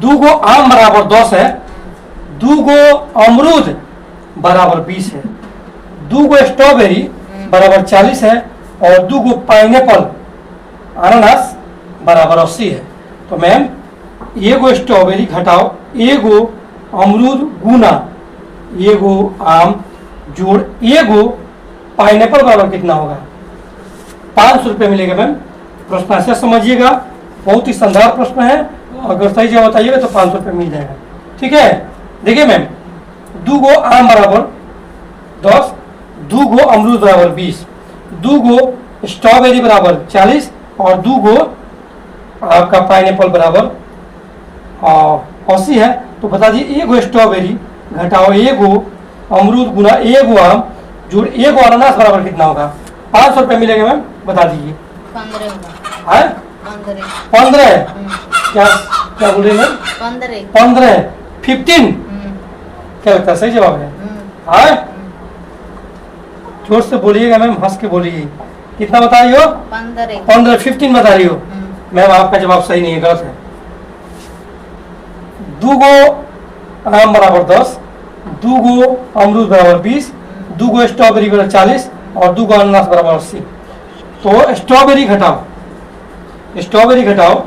दो गो आम बराबर 10 है, दो गो अमरूद बराबर 20 है, दो गो स्ट्रॉबेरी बराबर 40 है और दो गो पाइनएप्पल अनानास बराबर 80 है। तो मैम एगो स्ट्रॉबेरी घटाओ एगो अमरूद गुना एगो आम जोड़ एगो पाइनएप्पल बराबर कितना होगा? 500 रुपये मिलेगा मैम। प्रश्न ऐसे समझिएगा, बहुत ही संदर्भ प्रश्न है, अगर सही जवाब बताइएगा तो 500 रुपये मिल जाएगा। ठीक है, देखिए मैम, दो गो आम बराबर 10, दो गो अमरूद बराबर 20, दो गो स्ट्रॉबेरी बराबर 40 और दो गो आपका पाइनएप्पल बराबर 80 है। तो बता दीजिए एगो स्ट्रॉबेरी घटाओ एगो अमरूद गुना एगो आम जोड़ एगो अनानास बराबर कितना होगा? 500 रुपये मिलेगा मैम, बता दीजिए। 15 होगा। है 15 क्या क्या बोल रहे हैं? 15 15 क्या लगता है सही जवाब है? है जोर से बोलिएगा मैम, हंस के बोलिए। कितना बता रही हो? 15 15 बता रही हो मैम। आपका जवाब सही नहीं है, गलत है। दो गो आम बराबर 10, दो गो अमरूद बराबर 20, दो गो स्ट्रॉबेरी बराबर 40 और दो गो अनानास बराबर 80। तो स्ट्रॉबेरी घटाओ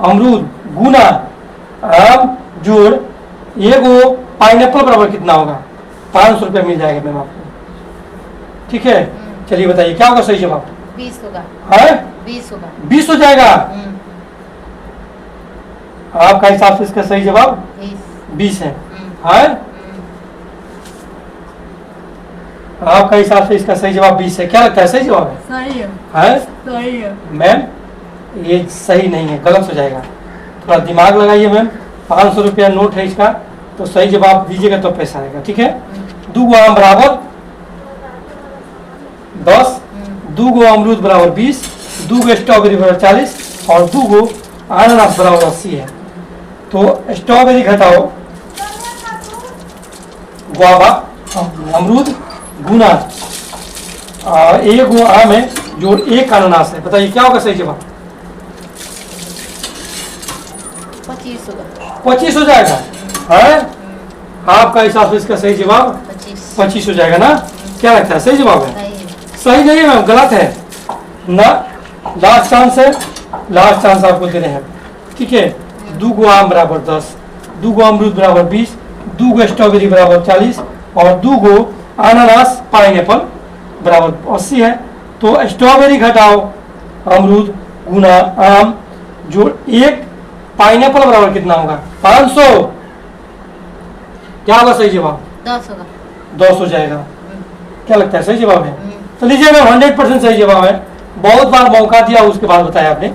अमरूद गुना आम जोड़ एगो पाइनएप्पल बराबर कितना होगा? 500 रुपये मिल जाएगा मैम आपको। ठीक है, चलिए बताइए क्या होगा सही जवाब? 20 होगा। है 20 होगा। 20 हो जाएगा आपका हिसाब से? इसका सही जवाब 20 है। है आपका हिसाब से इसका सही जवाब 20 है। क्या लगता है सही जवाब है? सही है। है सही है मैम, ये सही नहीं है, गलत हो जाएगा। थोड़ा दिमाग लगाइए मैम। 500 रुपया नोट है इसका, तो सही जवाब दीजिएगा तो पैसा आएगा। ठीक है, दो गो आम बराबर 10, दो गो अमरूद बराबर 20, दो गो स्ट्रॉबेरी बराबर 40 और दो गो अनानास बराबर 80 है। तो स्ट्रॉबेरी घटाओ गुआवा अमरूद गुना एगो आम है जोड़ एक अनानास है। बताइए क्या होगा सही जवाब? 25 होगा। 25 हो जाएगा। है आपका हिसाब से इसका सही जवाब 25 हो जाएगा ना? क्या लगता है सही जवाब है? सही नहीं है मैम, गलत है ना। लास्ट चांस है, लास्ट चांस आपको दे रहे हैं। ठीक है, दो गो आम बराबर 10, दो गो अमरूद बराबर 20, दो गो स्ट्रॉबेरी बराबर 40 और दो गो अनानास पाइनएप्पल बराबर 80 है। तो स्ट्रॉबेरी घटाओ अमरूद गुना आम जोड़ एक पाइनएप्पल बराबर कितना होगा? 500। क्या होगा सही जवाब? 10 होगा। 10 हो जाएगा। क्या लगता है सही जवाब है? तो लीजिए मैम 100% सही जवाब है। बहुत बार मौका दिया उसके बाद बताया आपने।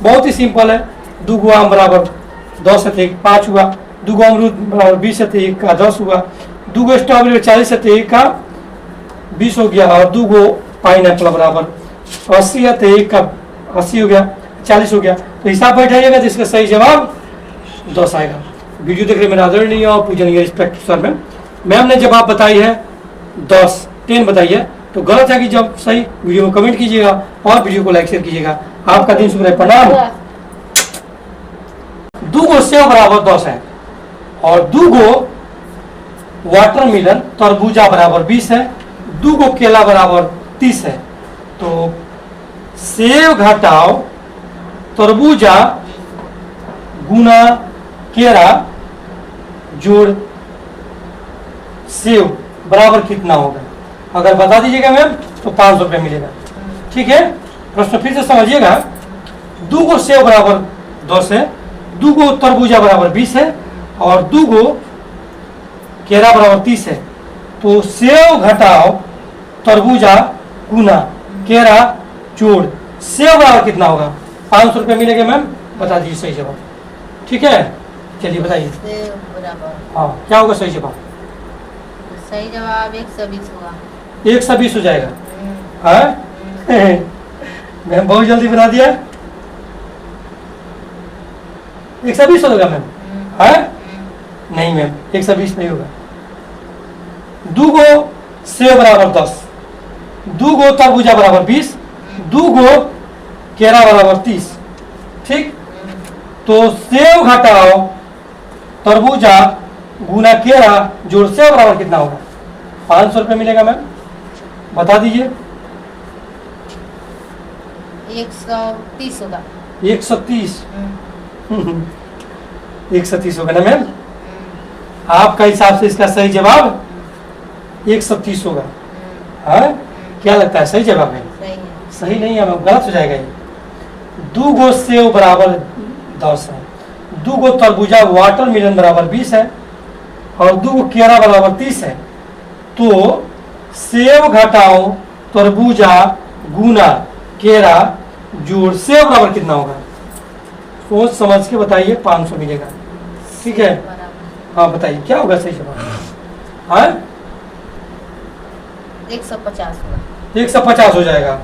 बहुत ही सिंपल है। दो गो आम बराबर 10 है तो 1 5 हुआ, दो गो अमरूद बराबर 20 है तो 1 का 10 हुआ, दो गो स्ट्रॉबेरी 40 है तो 1 का 20 हो गया और दो गो पाइनएप्पल बराबर 80 है तो 1 का 80 हो गया, 40 हो गया। तो हिसाब बैठाइएगा तो इसका सही जवाब 10 आएगा। वीडियो देख रहे मेरा आदरणीय और पूजनीय रिस्पेक्ट सर मैम ने जवाब बताई है 10 बताइए, तो गलत है कि जब सही वीडियो में कमेंट कीजिएगा और वीडियो को लाइक शेयर कीजिएगा। आपका दिन शुभ रहे, प्रणाम। दो गो सेव बराबर 10 है और दो गो वाटरमेलन तरबूजा बराबर 20 है, दो गो केला बराबर 30 है। तो सेव घटाओ तरबूजा गुना केरा जोड़ सेव बराबर कितना होगा? अगर बता दीजिएगा मैम तो 500 रुपये मिलेगा। ठीक है, प्रश्न फिर से समझिएगा। दो गो सेव बराबर 10 है, दो गो तरबूजा बराबर 20 है और दो गो केरा बराबर 30 है। तो सेव घटाओ तरबूजा गुना केरा जोड़ सेव बराबर कितना होगा? 500 रुपये मिलेगा मैम, बता दीजिए सही जवाब। ठीक है, चलिए बताइए। हाँ, क्या होगा सही जवाब? सही जवाब 120 होगा। 120 हो जाएगा। हाँ मैम बहुत जल्दी बना दिया। 120 होगा मैम? है नहीं मैम, 120 नहीं होगा। दो गो सेव बराबर 10, दो गो तरबूजा बराबर 20, दो गो केरा बराबर 30। ठीक, तो सेव घटाओ तरबूजा गुना केरा जोड़ सेव बराबर कितना होगा? 500 रुपये मिलेगा मैम, बता दीजिए। 130 होगा। 130 130 होगा ना मैम? आपका हिसाब से इसका सही जवाब 130 होगा। हाँ, क्या लगता है सही जवाब है? सही है। सही नहीं है मैम, गलत हो जाएगा ये। 2 गो सेव बराबर 10 है, 2 गो तरबूजा वाटरमेलन बराबर 20 है और 2 गो केरा बराबर 30 है। तो सेव घटाओ तरबूजा गुना केरा जोड़ सेव बराबर कितना होगा? सोच समझ के बताइए, 500 मिलेगा। ठीक है, हाँ बताइए क्या होगा सही जवाब? हाँ 150 होगा। 150 हो जाएगा।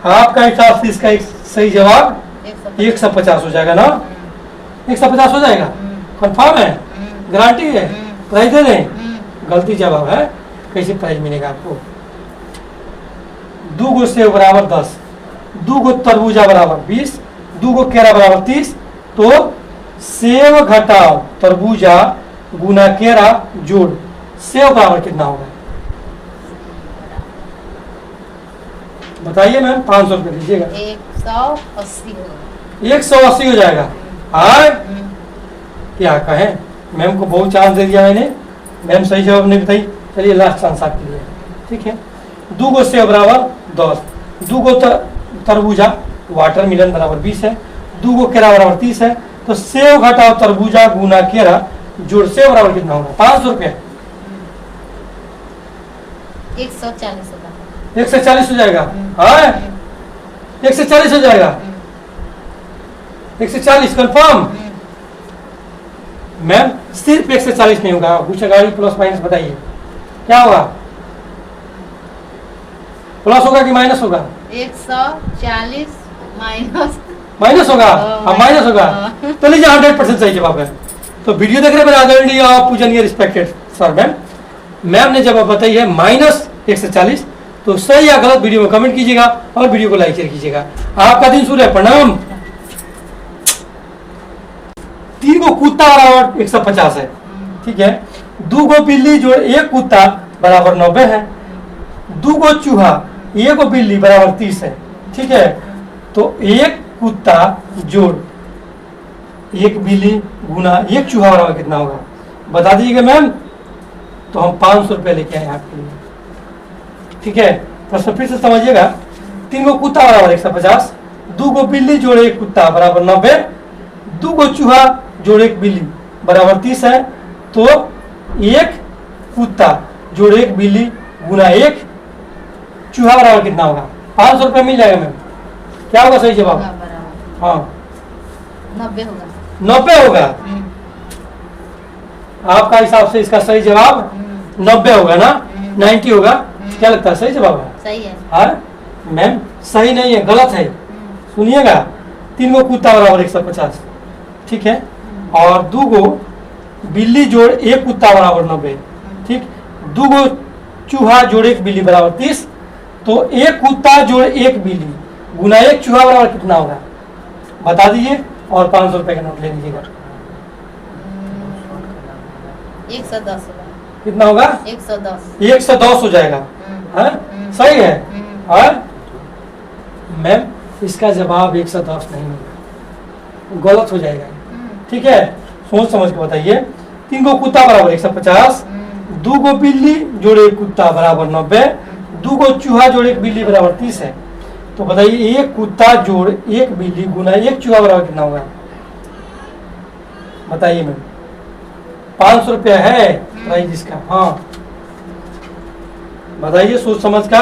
आपका हिसाब से इसका एक सही जवाब 150 हो जाएगा ना? 150 हो जाएगा, कंफर्म है, गारंटी है? प्राइज दे दें? गलती जवाब है। कैसे प्राइज मिलेगा आपको? 2 गो सेव बराबर 10, 2 गो तरबूजा बराबर 20, 2 गो केरा बराबर 30। तो सेव घटाओ तरबूजा गुना केरा जोड़ सेव बराबर कितना होगा? बताइए मैम। 500 रुपये दीजिएगा। 180 होगा। 180 हो जाएगा। हाँ क्या कहें, मैम को बहुत चांस दे दिया मैंने, मैम सही जवाब नहीं बताई। चलिए लास्ट चांस आपके लिए, ठीक है। 2 गो सेव बराबर 10, 2 गो तरबूजा वाटरमेलन बराबर 20 है, 2 गो केरा बराबर 30 है। तो सेव घटाओ तरबूजा गुना केरा जोड़ सेव बराबर कितना होगा? 500 रुपये। 140 होगा। 140 हो जाएगा। हाँ 140 हो जाएगा। 140 कंफर्म? मैम सिर्फ 140 नहीं होगा, कुछ गाड़ी प्लस माइनस बताइए क्या होगा? प्लस होगा कि माइनस होगा? 140 माइनस होगा। हाँ माइनस होगा। तो लीजिए 100% सही जवाब है। तो वीडियो देख रहे मेरे आदरणीय पूजनीय रिस्पेक्टेड सर मैम, मैम ने जवाब बताई है -140। तो सही या गलत वीडियो में कमेंट कीजिएगा और वीडियो को लाइक शेयर कीजिएगा। आपका दिन शुरू है, प्रणाम। 3 गो कुत्ता बराबर 150 है, ठीक है। 2 गो बिल्ली जोड़ 1 कुत्ता बराबर 90 है। 2 गो चूहा 1 गो बिल्ली बराबर 30 है, ठीक है। तो 1 कुत्ता जोड़ 1 बिल्ली गुना 1 चूहा बराबर कितना होगा? बता दीजिएगा मैम। तो हम 500 रुपये लेके आए आपके लिए, ठीक है। प्रश्न फिर से समझिएगा। 3 गो कुत्ता बराबर 150, 2 गो बिल्ली जोड़ 1 कुत्ता बराबर 90, 2 गो चूहा जोड़ 1 बिल्ली बराबर 30 है। तो 1 कुत्ता जोड़ 1 बिल्ली गुना 1 चूहा बराबर कितना होगा? 500 रुपये मिल जाएगा मैम। क्या होगा सही जवाब? हाँ 90 होगा। 90 होगा। आपका हिसाब से इसका सही जवाब 90 होगा ना? 90 होगा। क्या लगता है सही जवाब है? सही है। हाँ मैम सही नहीं है, गलत है। सुनिएगा, 3 गो कुत्ता बराबर 150, ठीक है। और 2 गो बिल्ली जोड़ 1 कुत्ता बराबर 90, ठीक। 2 गो चूहा जोड़ 1 बिल्ली बराबर 30। तो 1 कुत्ता जोड़ 1 बिल्ली गुना 1 चूहा बराबर कितना होगा? बता दीजिए और 500 रुपए का नोट ले लीजिएगा। 110 होगा। कितना होगा? 110। 110 हो जाएगा। हाँ सही है। हाँ मैम इसका जवाब 110 नहीं होगा, गलत हो जाएगा, ठीक है। सोच समझ के बताइए। 3 गो कुत्ता बराबर 150, 2 गो बिल्ली जोड़ 1 कुत्ता बराबर 90, 2 गो चूहा जोड़ 1 बिल्ली बराबर 30 है। तो बताइए 1 कुत्ता जोड़ 1 बिल्ली गुना 1 चूहा बराबर कितना होगा? बताइए मैम। 500 रुपया है प्राइस इसका। हाँ बताइए सोच समझ का।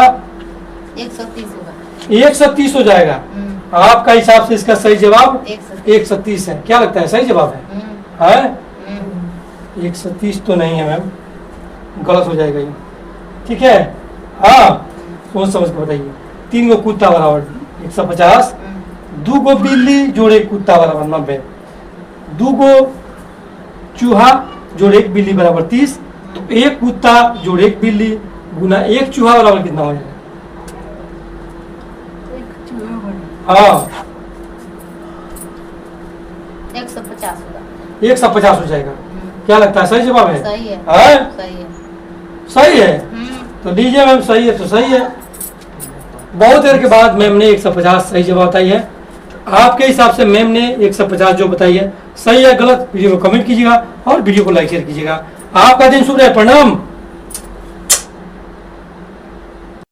130 होगा। 130 हो जाएगा। आपका हिसाब से इसका सही जवाब 130 है। क्या लगता है सही जवाब है? 130 तो नहीं है मैम, गलत हो जाएगा ये, ठीक है। हाँ सोच समझ के बताइए। 3 गो कुत्ता बराबर 150, 2 गो बिल्ली जोड़ 1 कुत्ता बराबर 90, 2 गो चूहा जोड़ 1 बिल्ली बराबर 30। तो 1 कुत्ता जोड़ 1 बिल्ली गुना 1 चूहा बराबर कितना हो जाएगा? हाँ 150 हो जाएगा। क्या लगता है, सही जवाब है? सही है। हैं? सही है। सही है तो लीजिए मैम, सही है तो सही है। बहुत देर के बाद मैम ने 150 सही जवाब बताई है। आपके हिसाब से मैम ने 150 जो बताई है सही है गलत, वीडियो को कमेंट कीजिएगा और वीडियो को लाइक शेयर कीजिएगा। आपका दिन शुभ रहे। प्रणाम।